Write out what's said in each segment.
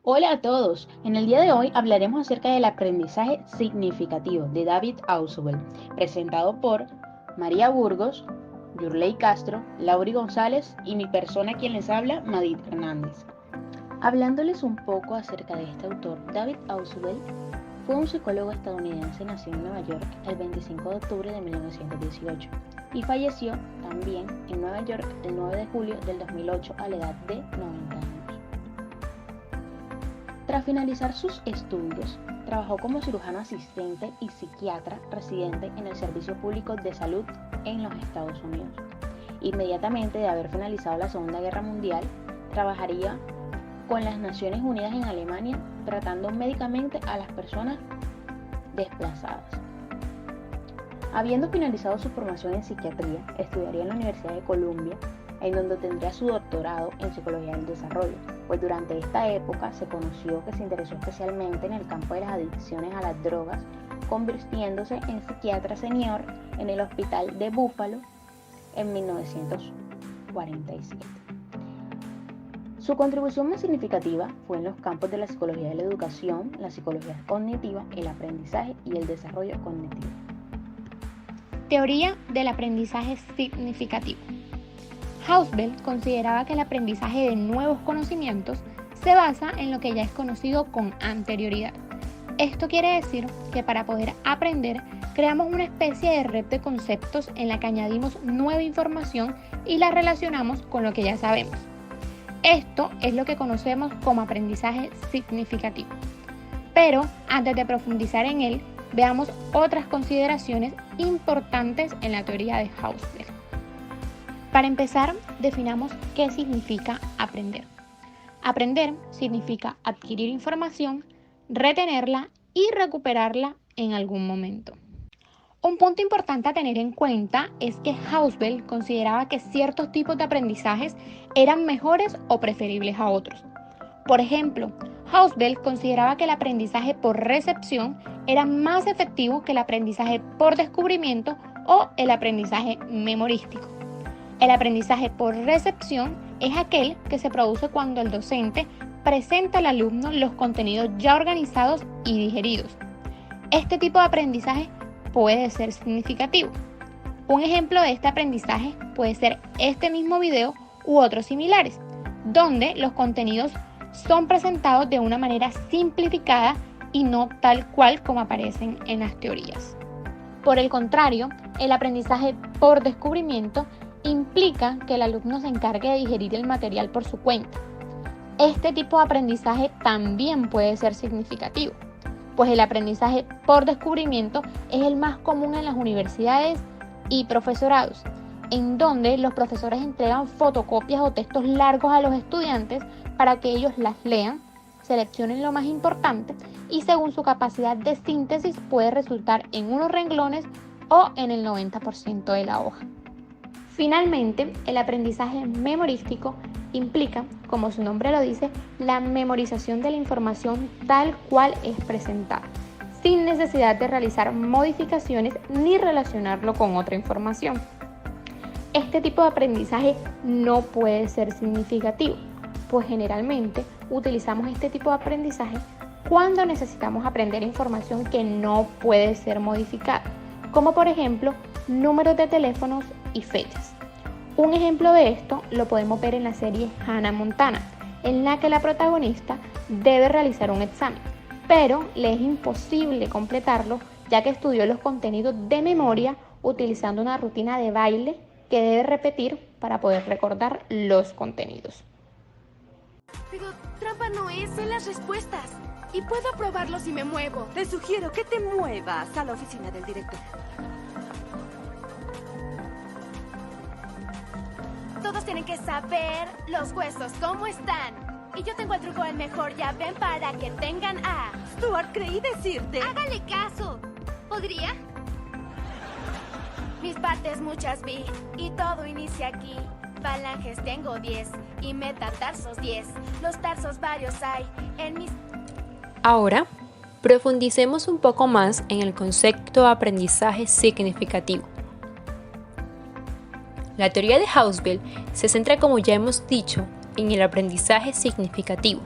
Hola a todos, en el día de hoy hablaremos acerca del aprendizaje significativo de David Ausubel, presentado por María Burgos, Yurley Castro, Lauri González y mi persona quien les habla, Madit Hernández. Hablándoles un poco acerca de este autor, David Ausubel fue un psicólogo estadounidense nacido en Nueva York el 25 de octubre de 1918 y falleció también en Nueva York el 9 de julio del 2008 a la edad de 90 años. Tras finalizar sus estudios, trabajó como cirujano asistente y psiquiatra residente en el Servicio Público de Salud en los Estados Unidos. Inmediatamente de haber finalizado la Segunda Guerra Mundial, trabajaría con las Naciones Unidas en Alemania tratando médicamente a las personas desplazadas. Habiendo finalizado su formación en psiquiatría, estudiaría en la Universidad de Columbia, en donde tendría su doctorado en Psicología del Desarrollo, pues durante esta época se conoció que se interesó especialmente en el campo de las adicciones a las drogas, convirtiéndose en psiquiatra senior en el Hospital de Buffalo en 1947. Su contribución más significativa fue en los campos de la psicología de la educación, la psicología cognitiva, el aprendizaje y el desarrollo cognitivo. Teoría del aprendizaje significativo. Ausubel consideraba que el aprendizaje de nuevos conocimientos se basa en lo que ya es conocido con anterioridad. Esto quiere decir que para poder aprender, creamos una especie de red de conceptos en la que añadimos nueva información y la relacionamos con lo que ya sabemos. Esto es lo que conocemos como aprendizaje significativo. Pero antes de profundizar en él, veamos otras consideraciones importantes en la teoría de Ausubel. Para empezar, definamos qué significa aprender. Aprender significa adquirir información, retenerla y recuperarla en algún momento. Un punto importante a tener en cuenta es que Ausubel consideraba que ciertos tipos de aprendizajes eran mejores o preferibles a otros. Por ejemplo, Ausubel consideraba que el aprendizaje por recepción era más efectivo que el aprendizaje por descubrimiento o el aprendizaje memorístico. El aprendizaje por recepción es aquel que se produce cuando el docente presenta al alumno los contenidos ya organizados y digeridos. Este tipo de aprendizaje puede ser significativo. Un ejemplo de este aprendizaje puede ser este mismo video u otros similares, donde los contenidos son presentados de una manera simplificada y no tal cual como aparecen en las teorías. Por el contrario, el aprendizaje por descubrimiento implica que el alumno se encargue de digerir el material por su cuenta. Este tipo de aprendizaje también puede ser significativo, pues el aprendizaje por descubrimiento es el más común en las universidades y profesorados, en donde los profesores entregan fotocopias o textos largos a los estudiantes para que ellos las lean, seleccionen lo más importante y según su capacidad de síntesis puede resultar en unos renglones o en el 90% de la hoja. Finalmente, el aprendizaje memorístico implica, como su nombre lo dice, la memorización de la información tal cual es presentada, sin necesidad de realizar modificaciones ni relacionarlo con otra información. Este tipo de aprendizaje no puede ser significativo, pues generalmente utilizamos este tipo de aprendizaje cuando necesitamos aprender información que no puede ser modificada, como por ejemplo números de teléfonos y fechas. Un ejemplo de esto lo podemos ver en la serie Hannah Montana, en la que la protagonista debe realizar un examen, pero le es imposible completarlo ya que estudió los contenidos de memoria utilizando una rutina de baile que debe repetir para poder recordar los contenidos. Pero trampa no es, son las respuestas. Y puedo probarlo si me muevo. Te sugiero que te muevas a la oficina del director. Todos tienen que saber los huesos cómo están. Y yo tengo el truco del mejor, ya ven, para que tengan A. Stuart, creí decirte... Hágale caso. ¿Podría? Mis partes muchas vi y todo inicia aquí. Falanges tengo 10 y metatarsos 10. Los tarsos varios hay en mis... Ahora, profundicemos un poco más en el concepto de aprendizaje significativo. La teoría de Ausubel se centra, como ya hemos dicho, en el aprendizaje significativo.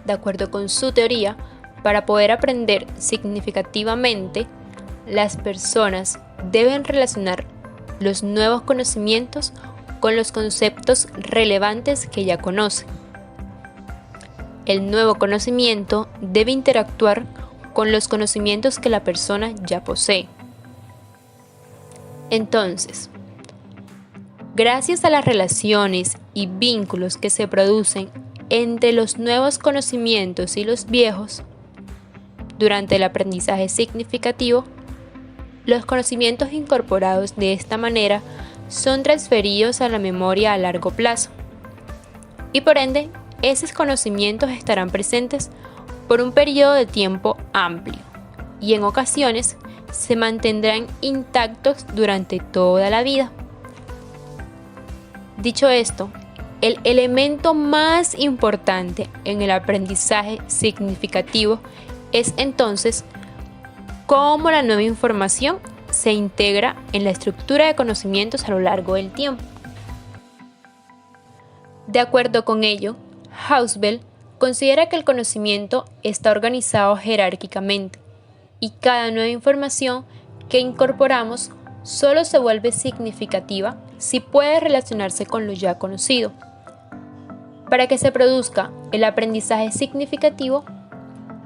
de acuerdo con su teoría, para poder aprender significativamente, las personas deben relacionar los nuevos conocimientos con los conceptos relevantes que ya conocen. El nuevo conocimiento debe interactuar con los conocimientos que la persona ya posee. Entonces, gracias a las relaciones y vínculos que se producen entre los nuevos conocimientos y los viejos, durante el aprendizaje significativo, los conocimientos incorporados de esta manera son transferidos a la memoria a largo plazo y por ende esos conocimientos estarán presentes por un periodo de tiempo amplio y en ocasiones se mantendrán intactos durante toda la vida. Dicho esto, el elemento más importante en el aprendizaje significativo es entonces cómo la nueva información se integra en la estructura de conocimientos a lo largo del tiempo. De acuerdo con ello, Hauswell considera que el conocimiento está organizado jerárquicamente y cada nueva información que incorporamos solo se vuelve significativa si puede relacionarse con lo ya conocido. Para que se produzca el aprendizaje significativo,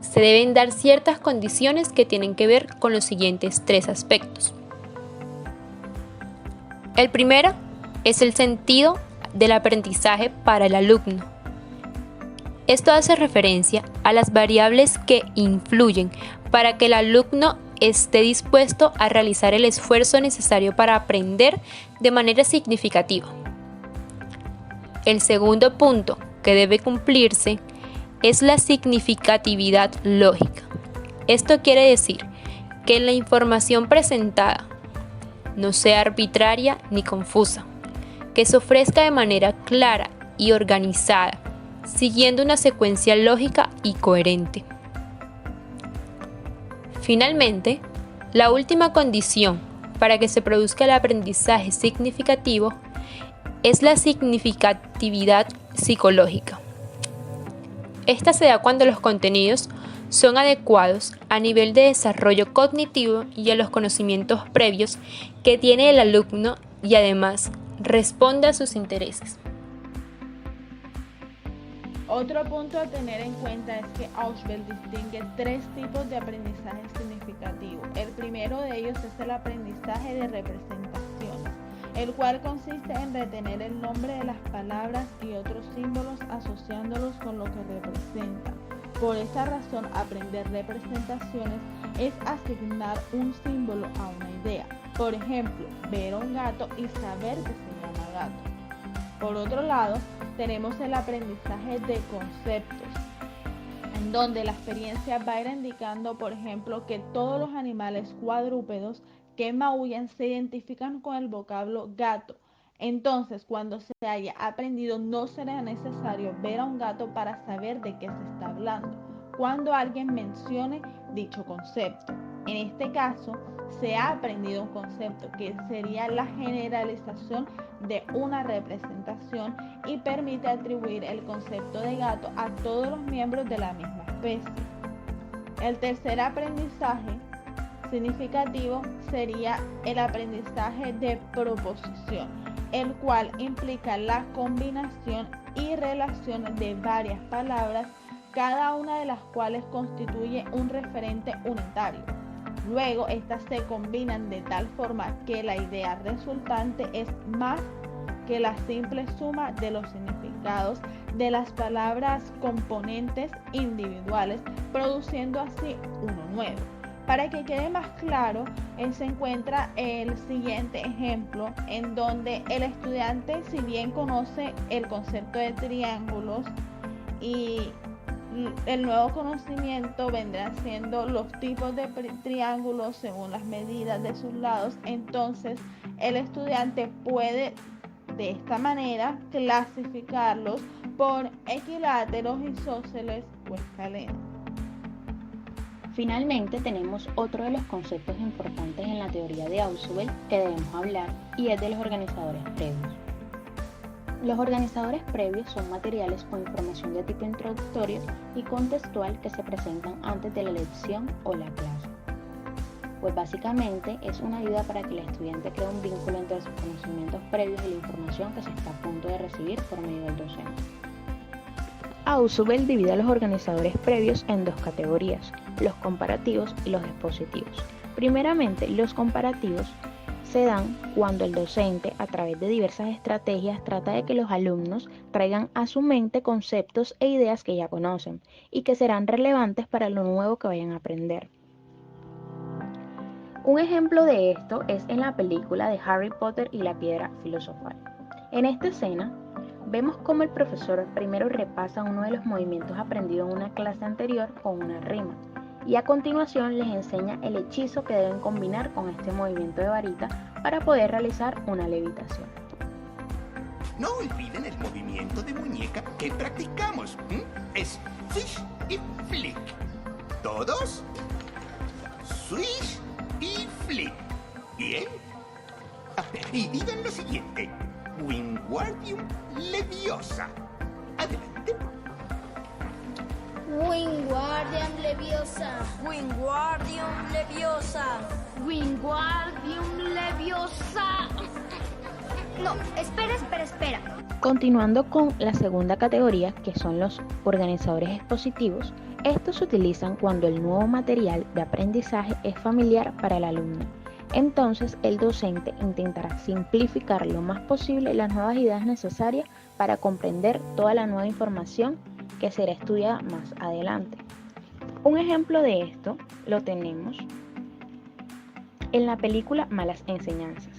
se deben dar ciertas condiciones que tienen que ver con los siguientes tres aspectos. El primero es el sentido del aprendizaje para el alumno. Esto hace referencia a las variables que influyen para que el alumno esté dispuesto a realizar el esfuerzo necesario para aprender de manera significativa. El segundo punto que debe cumplirse es la significatividad lógica. Esto quiere decir que la información presentada no sea arbitraria ni confusa, que se ofrezca de manera clara y organizada, siguiendo una secuencia lógica y coherente. Finalmente, la última condición para que se produzca el aprendizaje significativo es la significatividad psicológica. Esta se da cuando los contenidos son adecuados a nivel de desarrollo cognitivo y a los conocimientos previos que tiene el alumno y además responde a sus intereses. Otro punto a tener en cuenta es que Hauswell distingue tres tipos de aprendizaje significativo. El primero de ellos es el aprendizaje de representaciones, el cual consiste en retener el nombre de las palabras y otros símbolos asociándolos con lo que representan. Por esta razón, aprender representaciones es asignar un símbolo a una idea. Por ejemplo, ver a un gato y saber que se llama gato. Por otro lado, tenemos el aprendizaje de conceptos, en donde la experiencia va a ir indicando, por ejemplo, que todos los animales cuadrúpedos que maullan se identifican con el vocablo gato. Entonces, cuando se haya aprendido, no será necesario ver a un gato para saber de qué se está hablando cuando alguien mencione dicho concepto. En este caso, se ha aprendido un concepto que sería la generalización de una representación y permite atribuir el concepto de gato a todos los miembros de la misma especie. El tercer aprendizaje significativo sería el aprendizaje de proposición, el cual implica la combinación y relación de varias palabras, cada una de las cuales constituye un referente unitario. Luego, estas se combinan de tal forma que la idea resultante es más que la simple suma de los significados de las palabras componentes individuales, produciendo así uno nuevo. Para que quede más claro, se encuentra el siguiente ejemplo en donde el estudiante, si bien conoce el concepto de triángulos y el nuevo conocimiento vendrán siendo los tipos de triángulos según las medidas de sus lados, entonces el estudiante puede de esta manera clasificarlos por equiláteros, isósceles o escalenos. Finalmente tenemos otro de los conceptos importantes en la teoría de Hauswell que debemos hablar y es de los organizadores previos. Los organizadores previos son materiales o información de tipo introductorio y contextual que se presentan antes de la lección o la clase. Pues básicamente es una ayuda para que el estudiante cree un vínculo entre sus conocimientos previos y la información que se está a punto de recibir por medio del docente. Ausubel divide a los organizadores previos en dos categorías, los comparativos y los expositivos. Primeramente, los comparativos se dan cuando el docente, a través de diversas estrategias, trata de que los alumnos traigan a su mente conceptos e ideas que ya conocen y que serán relevantes para lo nuevo que vayan a aprender. Un ejemplo de esto es en la película de Harry Potter y la Piedra Filosofal. En esta escena, vemos cómo el profesor primero repasa uno de los movimientos aprendidos en una clase anterior con una rima, y a continuación les enseña el hechizo que deben combinar con este movimiento de varita para poder realizar una levitación. No olviden el movimiento de muñeca que practicamos. Es swish y flick. ¿Todos? Swish y flick. ¿Bien? Y digan lo siguiente. Wingardium Leviosa. Adelante. Wingardium Leviosa. Wingardium Leviosa. Wingardium Leviosa. No, espera. Continuando con la segunda categoría, que son los organizadores expositivos, estos se utilizan cuando el nuevo material de aprendizaje es familiar para el alumno. Entonces, el docente intentará simplificar lo más posible las nuevas ideas necesarias para comprender toda la nueva información que será estudiada más adelante. Un ejemplo de esto lo tenemos en la película Malas Enseñanzas.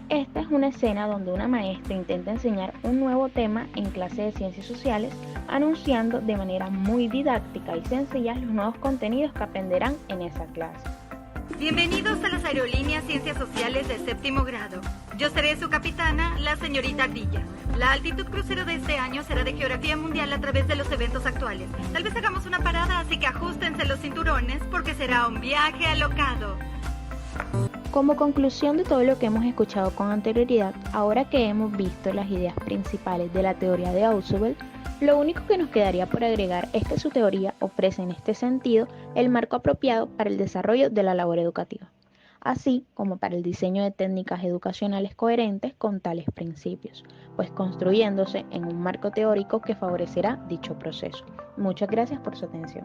Esta es una escena donde una maestra intenta enseñar un nuevo tema en clase de ciencias sociales, anunciando de manera muy didáctica y sencilla los nuevos contenidos que aprenderán en esa clase. Bienvenidos a las aerolíneas Ciencias Sociales de séptimo grado. Yo seré su capitana, la señorita Ardilla. La altitud crucero de este año será de geografía mundial a través de los eventos actuales. Tal vez hagamos una parada, así que ajustense los cinturones porque será un viaje alocado. Como conclusión de todo lo que hemos escuchado con anterioridad, ahora que hemos visto las ideas principales de la teoría de Ausubel, lo único que nos quedaría por agregar es que su teoría ofrece en este sentido el marco apropiado para el desarrollo de la labor educativa, así como para el diseño de técnicas educacionales coherentes con tales principios, pues construyéndose en un marco teórico que favorecerá dicho proceso. Muchas gracias por su atención.